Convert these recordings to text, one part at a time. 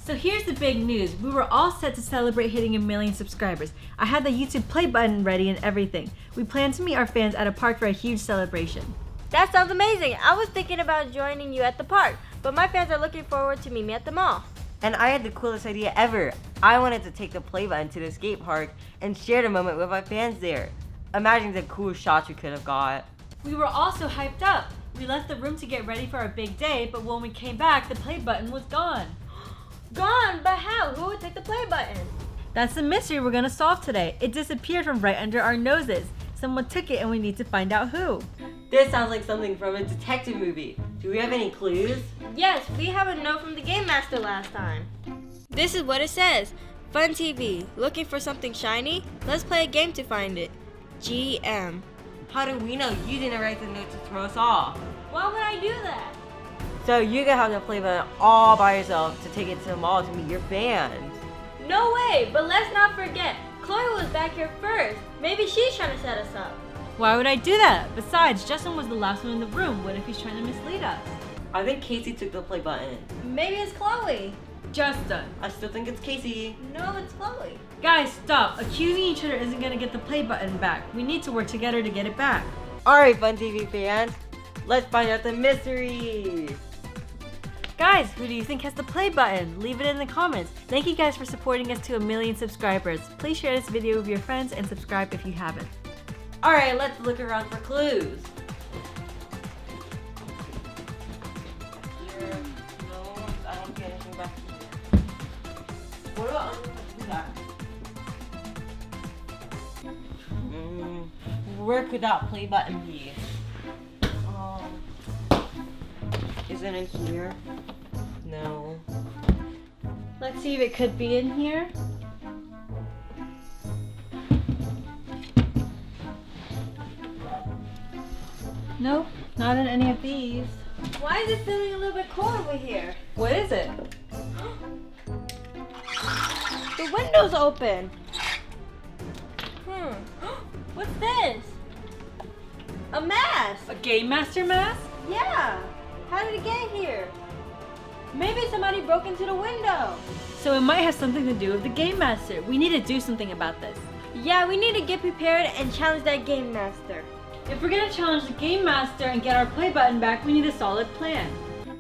So here's the big news. We were all set to celebrate hitting 1 million subscribers. I had the YouTube play button ready and everything. We planned to meet our fans at a park for a huge celebration. That sounds amazing. I was thinking about joining you at the park, but my fans are looking forward to meet me at the mall. And I had the coolest idea ever. I wanted to take the play button to the skate park and share the moment with my fans there. Imagine the cool shots we could have got. We were all so hyped up. We left the room to get ready for our big day, but when we came back, the play button was gone. Gone? But how? Who would take the play button? That's the mystery we're gonna solve today. It disappeared from right under our noses. Someone took it and we need to find out who. This sounds like something from a detective movie. Do we have any clues? Yes, we have a note from the Game Master last time. This is what it says. FunTV, looking for something shiny? Let's play a game to find it. GM. How do we know you didn't write the note to throw us off? Why would I do that? So you're gonna have the play button all by yourself to take it to the mall to meet your fans. No way, but let's not forget, Chloe was back here first. Maybe she's trying to set us up. Why would I do that? Besides, Justin was the last one in the room. What if he's trying to mislead us? I think Kaycee took the play button. Maybe it's Chloe. Justin. I still think it's Kaycee. No, it's Chloe. Guys, stop. Accusing each other isn't gonna get the play button back. We need to work together to get it back. Alright, FunTV fans, let's find out the mystery. Guys, who do you think has the play button? Leave it in the comments. Thank you guys for supporting us to 1 million subscribers. Please share this video with your friends and subscribe if you haven't. Alright, let's look around for clues. Here, no, I don't get anything back here. What about that? Where could that play button be? Is it in here? No. Let's see if it could be in here. Nope, not in any of these. Why is it feeling a little bit cold over here? What is it? The window's open. What's this? A mask. A Game Master mask? Yeah. How did it get here? Maybe somebody broke into the window. So it might have something to do with the Game Master. We need to do something about this. Yeah, we need to get prepared and challenge that Game Master. If we're gonna challenge the Game Master and get our play button back, we need a solid plan.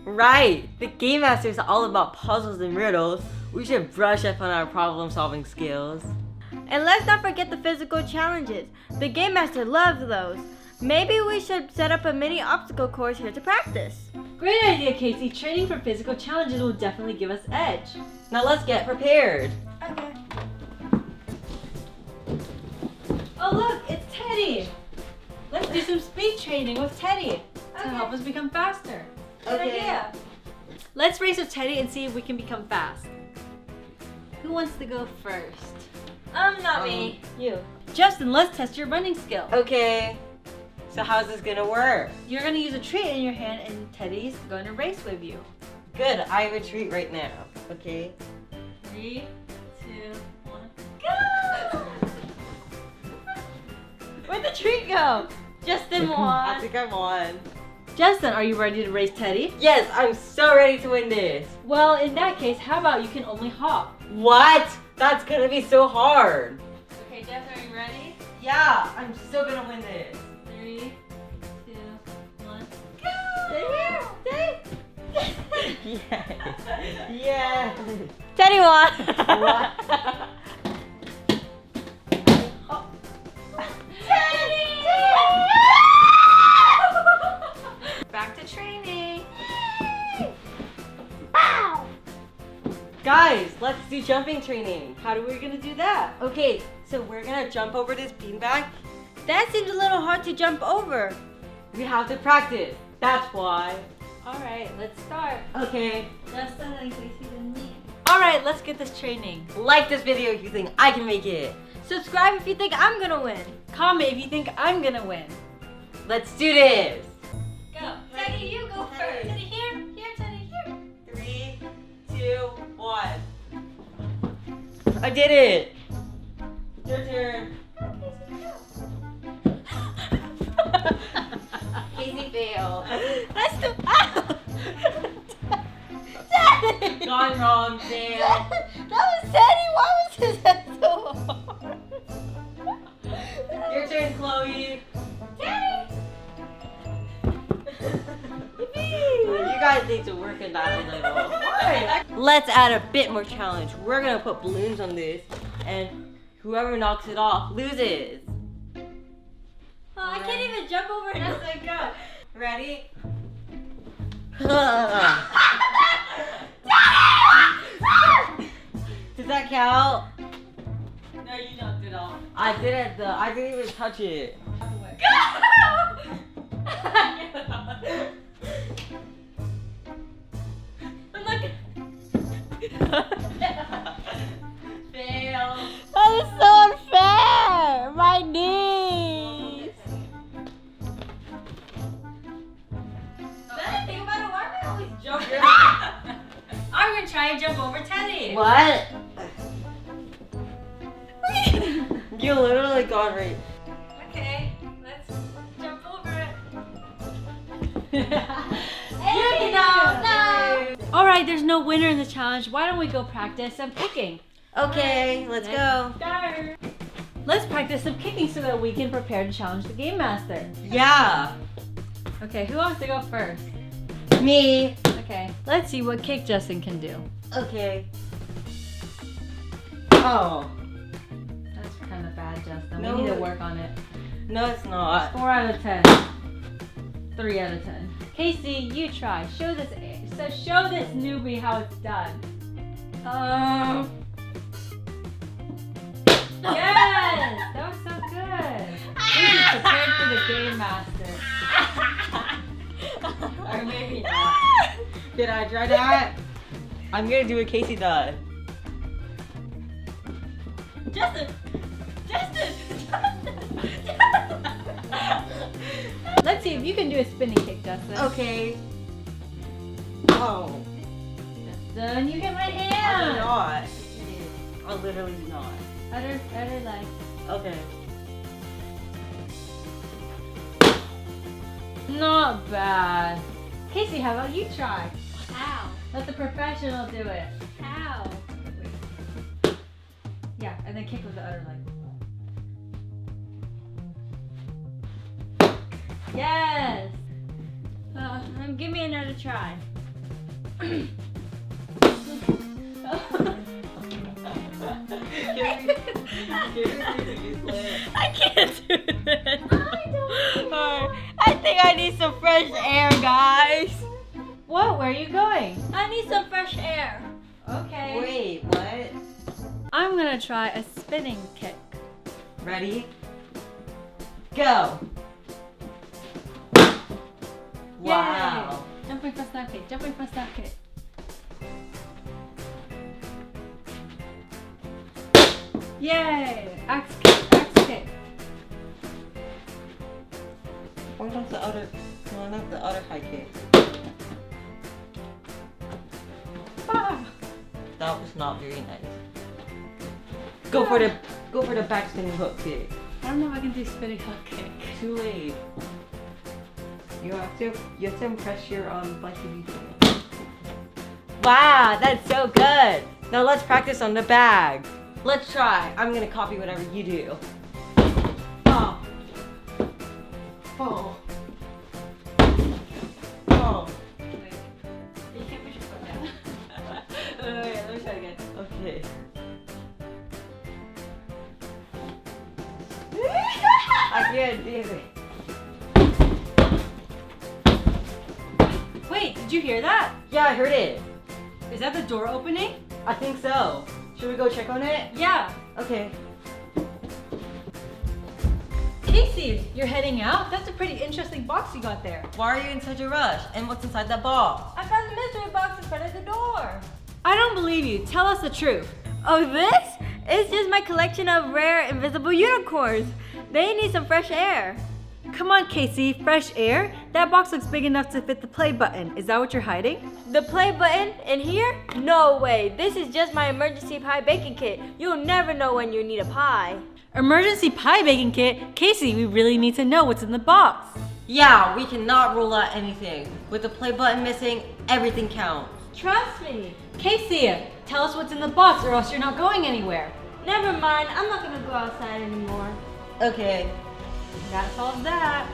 Right! The Game Master is all about puzzles and riddles. We should brush up on our problem-solving skills. And let's not forget the physical challenges. The Game Master loves those. Maybe we should set up a mini obstacle course here to practice. Great idea, Kaycee. Training for physical challenges will definitely give us edge. Now let's get prepared. Okay. Oh look, it's Teddy. Let's do some speed training with Teddy to help us become faster. Good idea. Let's race with Teddy and see if we can become fast. Who wants to go first? Not me. You. Justin, let's test your running skill. Okay. So how's this gonna work? You're gonna use a treat in your hand and Teddy's going to race with you. Good, I have a treat right now. Okay. 3, 2, 1, Go! Where'd the treat go? Justin I won. think I won. Justin, are you ready to race Teddy? Yes, I'm so ready to win this. Well, in that case, how about you can only hop? What? That's gonna be so hard. Okay, Justin, are you ready? Yeah, I'm still gonna win this. 3, 2, 1. Stay here. Stay. Yes. Yes. Teddy won. What? Back to training. Guys, let's do jumping training. How are we gonna do that? Okay, so we're gonna jump over this beanbag. That seems a little hard to jump over. We have to practice. That's why. All right, let's start. Okay. Justin and Kaycee and me. All right, let's get this training. Like this video if you think I can make it. Subscribe if you think I'm gonna win. Comment if you think I'm gonna win. Let's do this. Go. Teddy, you go first. Teddy here. Here, Teddy here. 3, 2, 1. I did it. Your turn. Kaycee failed. That's the. Ow! Teddy! Gone wrong, Sam. That was Teddy. Why was his head so hard? Your turn, Chloe. You guys need to work on that a little. Why? Let's add a bit more challenge. We're gonna put balloons on this, and whoever knocks it off loses. Oh, I can't even jump over it as I go. Ready? Does that count? No, you knocked it off. I didn't even touch it. Fail. That is so unfair. My knees. Think about it. Why do I always jump? I'm gonna try and jump over Teddy. What? You literally got right. Okay, let's jump over it. Hey, no. All right, there's no winner in the challenge. Why don't we go practice some kicking? Okay, let's go. Start. Let's practice some kicking so that we can prepare to challenge the Game Master. Yeah. Okay, who wants to go first? Me. Okay, let's see what kick Justin can do. Okay. Oh. That's kind of bad, Justin. No. We need to work on it. No, it's not. 4 out of 10. 3 out of 10. Kaycee, you try. Show this newbie how it's done. Yes! That was so good. This is prepared for the Game Master. Or maybe not. Did I try that? I'm gonna do what Kaycee does. Justin. Let's see if you can do a spinning kick, Justin. Okay. Oh. Justin, you get my I do hand. not. I literally do not. Other leg. Okay. Not bad. Kaycee, how about you try? Ow. Let the professional do it. Ow. Yeah, and then kick with the other leg. Yes! Give me another try. I can't do this. I think I need some fresh air, guys. What? Where are you going? I need some fresh air. Okay. Wait, what? I'm gonna try a spinning kick. Ready? Go. Wow. Yay. Jumping for snap kick. Jumping for snap kick. Yay! Axe kick. Axe kick. Why not the other? No, not the other high kick. Ah. That was not very nice. Go for the back spinning hook kick. I don't know if I can do spinning hook kick. Too late. You have to impress your FunTV. Wow, that's so good. Now let's practice on the bag. Let's try. I'm gonna copy whatever you do. Oh. Oh. Oh. Wait. You can't push your foot down. Wait, let me try again. Okay. I can't do it. Wait, did you hear that? Yeah, I heard it. Is that the door opening? I think so. Should we go check on it? Yeah. Okay. Kaycee, you're heading out? That's a pretty interesting box you got there. Why are you in such a rush? And what's inside that box? I found the mystery box in front of the door. I don't believe you. Tell us the truth. Oh, this? It's just my collection of rare invisible unicorns. They need some fresh air. Come on, Kaycee, fresh air? That box looks big enough to fit the play button. Is that what you're hiding? The play button in here? No way. This is just my emergency pie baking kit. You'll never know when you need a pie. Emergency pie baking kit? Kaycee, we really need to know what's in the box. Yeah, we cannot rule out anything. With the play button missing, everything counts. Trust me. Kaycee, tell us what's in the box or else you're not going anywhere. Never mind, I'm not gonna go outside anymore. Okay. That solves that.